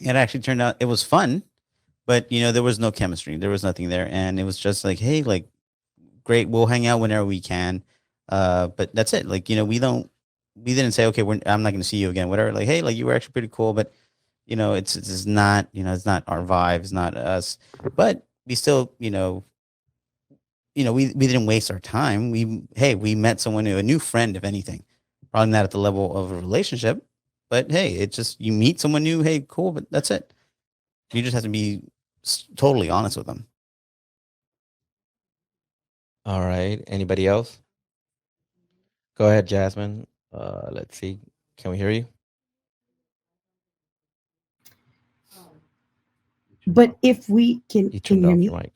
it actually turned out it was fun, but there was no chemistry. There was nothing there, and it was just like, hey, like, great, we'll hang out whenever we can. But that's it. Like, we didn't say, okay, I'm not going to see you again. Whatever. Like, hey, like, you were actually pretty cool, but it's not, it's not our vibe. It's not us. But we still, we didn't waste our time. We met someone new, a new friend, if anything. Probably not at the level of a relationship, but hey, it's just you meet someone new. Hey, cool, but that's it. You just have to be totally honest with them. All right. Anybody else? Go ahead, Jasmine. Let's see. Can we hear you? But if we can You can turned you hear off me? your mic.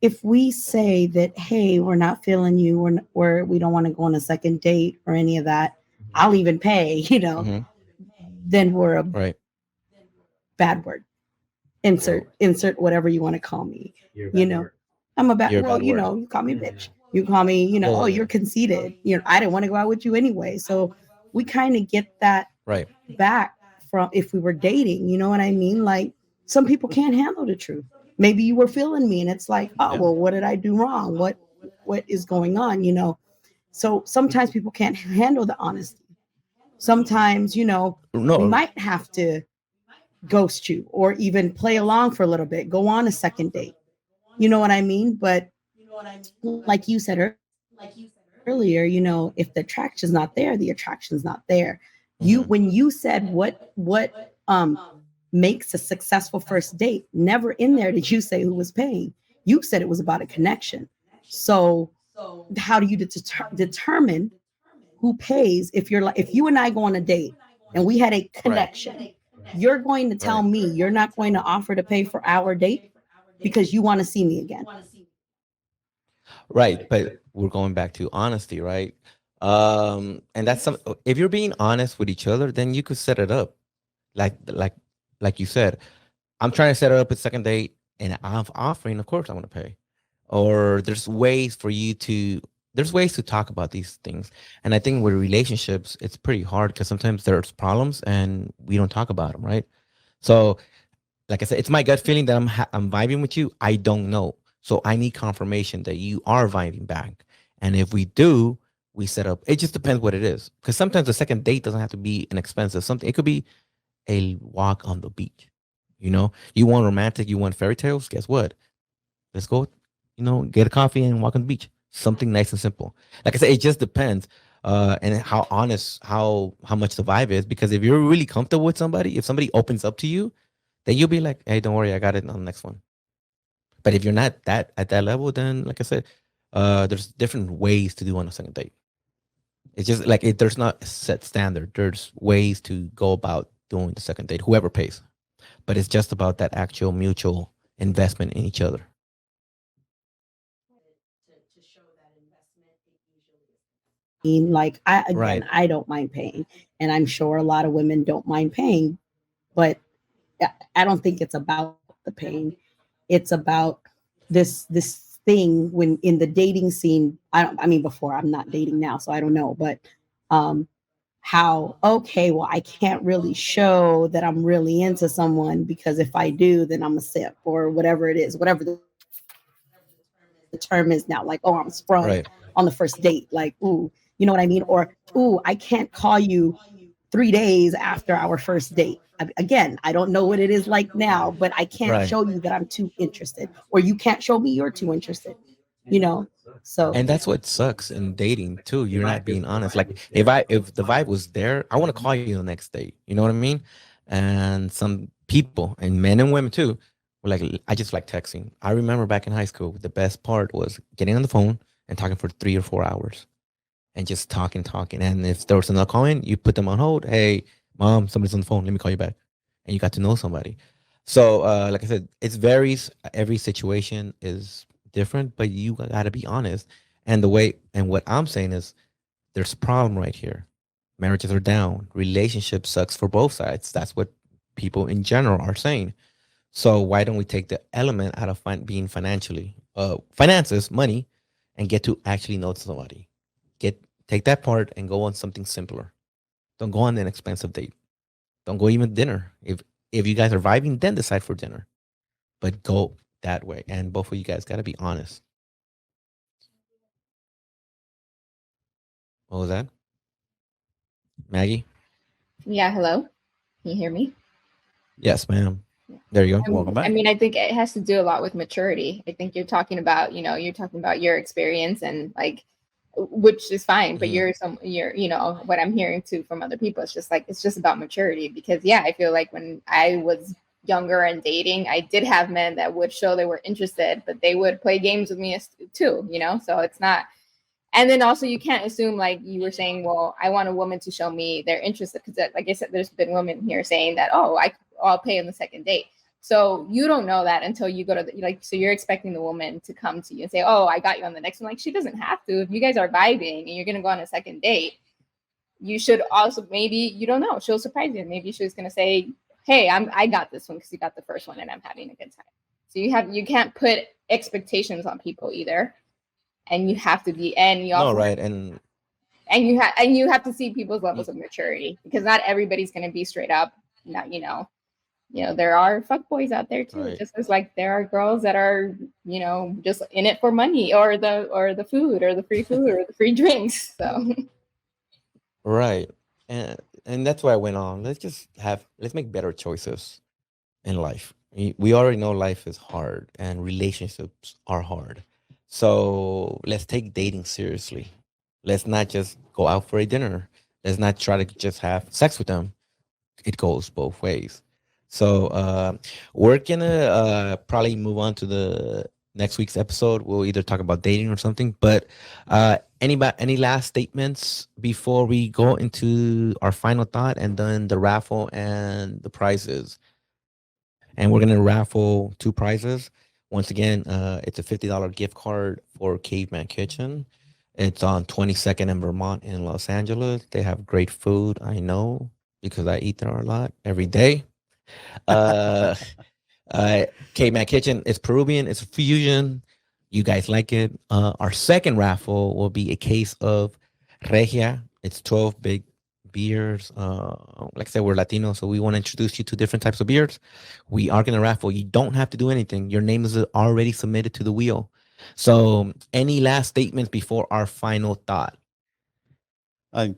If we say that, hey, we're not feeling you, or we don't want to go on a second date or any of that, I'll even pay, hmm then we're a Right. bad word. Insert whatever you want to call me. I'm a bad. You're a Well, bad word. you call me bitch. You call me, Yeah, oh, yeah, you're yeah. conceited. I didn't want to go out with you anyway. So we kind of get that Right. back from if we were dating. You know what I mean? Like some people can't handle the truth. Maybe you were feeling me, and it's like, oh, Yeah. well, what did I do wrong? What is going on? So sometimes people can't handle the honesty. Sometimes, we No. might have to ghost you or even play along for a little bit, go on a second date. You know what I mean? But like you said earlier, if the attraction's not there, the attraction's not there. Mhm. When you said what makes a successful first date, never in there did you say who was paying. You said it was about a connection. So how do you determine who pays if you and I go on a date and we had a connection? You're going to tell Right. me you're not going to offer to pay for our date because you want to see me again. Right. But we're going back to honesty, right? And that's some if you're being honest with each other, then you could set it up. Like you said, I'm trying to set it up a second date and I'm offering, of course I want to pay. Or there's ways to talk about these things. And I think with relationships, it's pretty hard because sometimes there's problems and we don't talk about them, right? So, like I said, it's my gut feeling that I'm vibing with you. I don't know. So I need confirmation that you are vibing back. And if we do, we set up. It just depends what it is. Because sometimes the second date doesn't have to be an expensive something. It could be a walk on the beach. You want romantic, you want fairy tales. Guess what? Let's go, get a coffee and walk on the beach. Something nice and simple. Like I said, it just depends. And how honest, how much the vibe is. Because if you're really comfortable with somebody, if somebody opens up to you, then you'll be like, hey, don't worry, I got it on the next one. But if you're not that at that level, then like I said, there's different ways to do on a second date. It's just like there's not a set standard. There's ways to go about doing the second date, whoever pays. But it's just about that actual mutual investment in each other. Like Right. I don't mind paying, and I'm sure a lot of women don't mind paying, but I don't think it's about the pain. It's about this thing when in the dating scene. I mean, before, I'm not dating now, so I don't know, but um, how, okay, well, I can't really show that I'm really into someone because if I do, then I'm a simp or whatever it is, whatever the term is now, like, oh, I'm sprung Right. on the first date, like, ooh, you know what I mean? Or, ooh, I can't call you 3 days after our first date. Again, I don't know what it is like now, but I can't Right. show you that I'm too interested, or you can't show me you're too interested, you know? So, And that's what sucks in dating too. You're not being honest. Like if the vibe was there, I want to call you the next day. You know what I mean? And some people and men and women too were like, I just like texting. I remember back in high school, the best part was getting on the phone and talking for 3 or 4 hours and just talking. And if there was another call in, you put them on hold. Hey, mom, somebody's on the phone. Let me call you back. And you got to know somebody. So, like I said, it varies. Every situation is different, but you got to be honest. And what I'm saying is there's a problem right here. Marriages are down. Relationship sucks for both sides. That's what people in general are saying. So why don't we take the element out of being finances, money, and get to actually know somebody? Take that part and go on something simpler. Don't go on an expensive date. Don't go even dinner. If you guys are vibing, then decide for dinner. But go that way. And both of you guys got to be honest. What was that? Maggie? Yeah, hello. Can you hear me? Yes, ma'am. There you go. Welcome back. I mean, I think it has to do a lot with maturity. I think you're talking about your experience and like, which is fine, but Mhm. you're what I'm hearing too from other people. It's just like, it's just about maturity because yeah, I feel like when I was younger and dating, I did have men that would show they were interested, but they would play games with me too, so it's not. And then also you can't assume like you were saying, well, I want a woman to show me they're interested because like I said, there's been women here saying that, oh, I'll pay on the second date. So you don't know that until you go to so you're expecting the woman to come to you and say, oh, I got you on the next one. Like she doesn't have to. If you guys are vibing and you're going to go on a second date, you should also, maybe, you don't know, she'll surprise you. Maybe she's going to say, hey, I got this one because you got the first one and I'm having a good time. So you can't put expectations on people either. And you have to be, and you also, right. and you have to see people's levels of maturity because not everybody's going to be straight up. Not, there are fuckboys out there too. Right. Just as like there are girls that are, just in it for money or the food or the free food or the free drinks. So Right. And that's why I went on. Let's make better choices in life. We already know life is hard and relationships are hard. So let's take dating seriously. Let's not just go out for a dinner. Let's not try to just have sex with them. It goes both ways. So we're gonna probably move on to the next week's episode. We'll either talk about dating or something. But any last statements before we go into our final thought and then the raffle and the prizes? And we're gonna raffle two prizes. Once again, it's a $50 gift card for Caveman Kitchen. It's on 22nd and Vermont in Los Angeles. They have great food. I know because I eat there a lot every day. Uh, Caveman Kitchen is Peruvian. It's a fusion. You guys like it. Our second raffle will be a case of Regia. It's 12 big beers. Like I said, we're Latino, so we want to introduce you to different types of beers. We are going to raffle. You don't have to do anything. Your name is already submitted to the wheel. So, any last statements before our final thought? I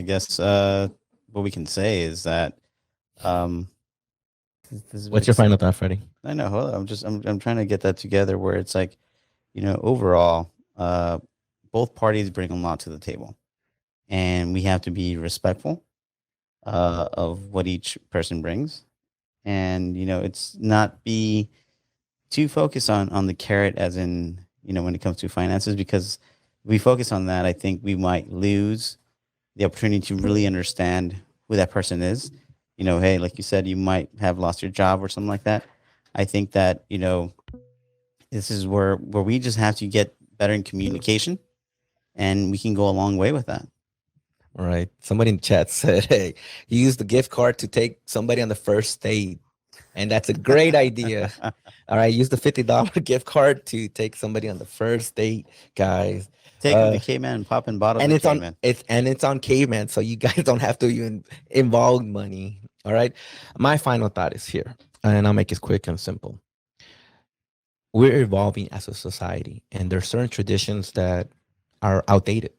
guess what we can say is that What's your final thought, Freddie? I know. Hold on. I'm trying to get that together where it's like, overall, both parties bring a lot to the table, and we have to be respectful of what each person brings, and it's not be too focused on the carrot, as in when it comes to finances, because if we focus on that, I think we might lose the opportunity to really understand who that person is. Hey, like you said, you might have lost your job or something like that. I think that, this is where we just have to get better in communication, and we can go a long way with that. All right. Somebody in the chat said, hey, you use the gift card to take somebody on the first date. And that's a great idea. All right. Use the $50 gift card to take somebody on the first date, guys. Take the Caveman and pop in bottles And of it's Caveman. it's on Caveman, so you guys don't have to even involve money. All right. My final thought is here, and I'll make it quick and simple. We're evolving as a society, and there are certain traditions that are outdated.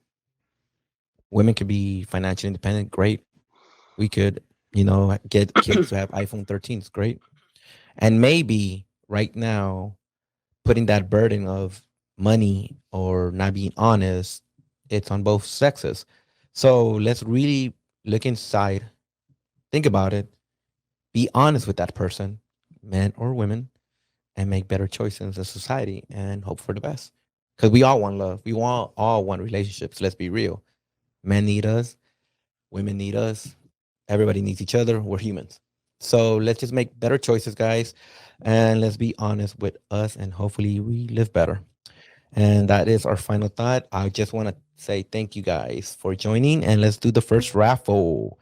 Women could be financially independent. Great. We could, get kids to have iPhone 13s. Great. And maybe right now, putting that burden of money or not being honest, it's on both sexes. So let's really look inside, think about it, be honest with that person, men or women, and make better choices in society and hope for the best. Because we all want love. We all want relationships. Let's be real. Men need us. Women need us. Everybody needs each other. We're humans. So let's just make better choices, guys. And let's be honest with us. And hopefully we live better. And that is our final thought. I just want to say thank you guys for joining. And let's do the first raffle.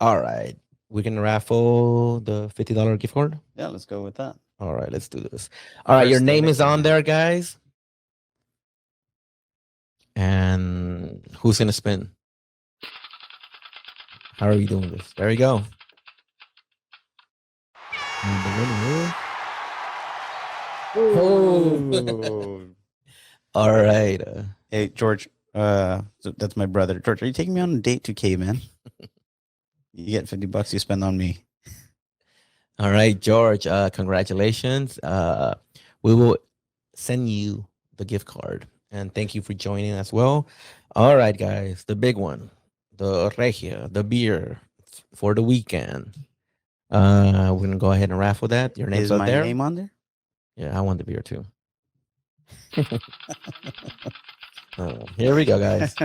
All right. We're going to raffle the $50 gift card. Yeah, let's go with that. All right. Let's do this. All right. Your name is on there, guys. And who's going to spin? How are we doing this? There we go. And the winner is... Oh. All right. Hey, George. So that's my brother. George, are you taking me on a date to Cave, man? You get $50 you spend on me. All right, George. Congratulations. We will send you the gift card. And thank you for joining as well. All right, guys. The big one. The Regia, the beer for the weekend. We're going to go ahead and raffle that. Your name's Is up my there. name on there? Yeah, I want the beer too. Here we go, guys.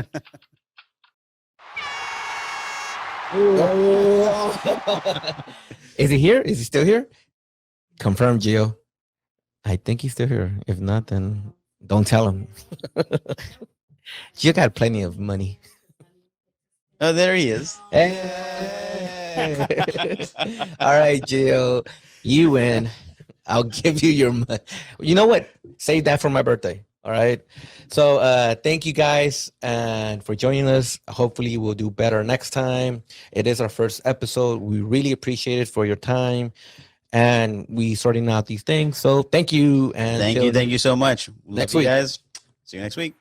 Is he here? Is he still here? Confirm, Gio. I think he's still here. If not, then don't tell him. Gio got plenty of money. Oh, there he is. Hey. All right, Gio. You win. I'll give you your money. You know what? Save that for my birthday. All right. So thank you guys and for joining us. Hopefully we'll do better next time. It is our first episode. We really appreciate it for your time. And we sorting out these things. So thank you. And thank you so much. Next Love week. you guys. See you next week.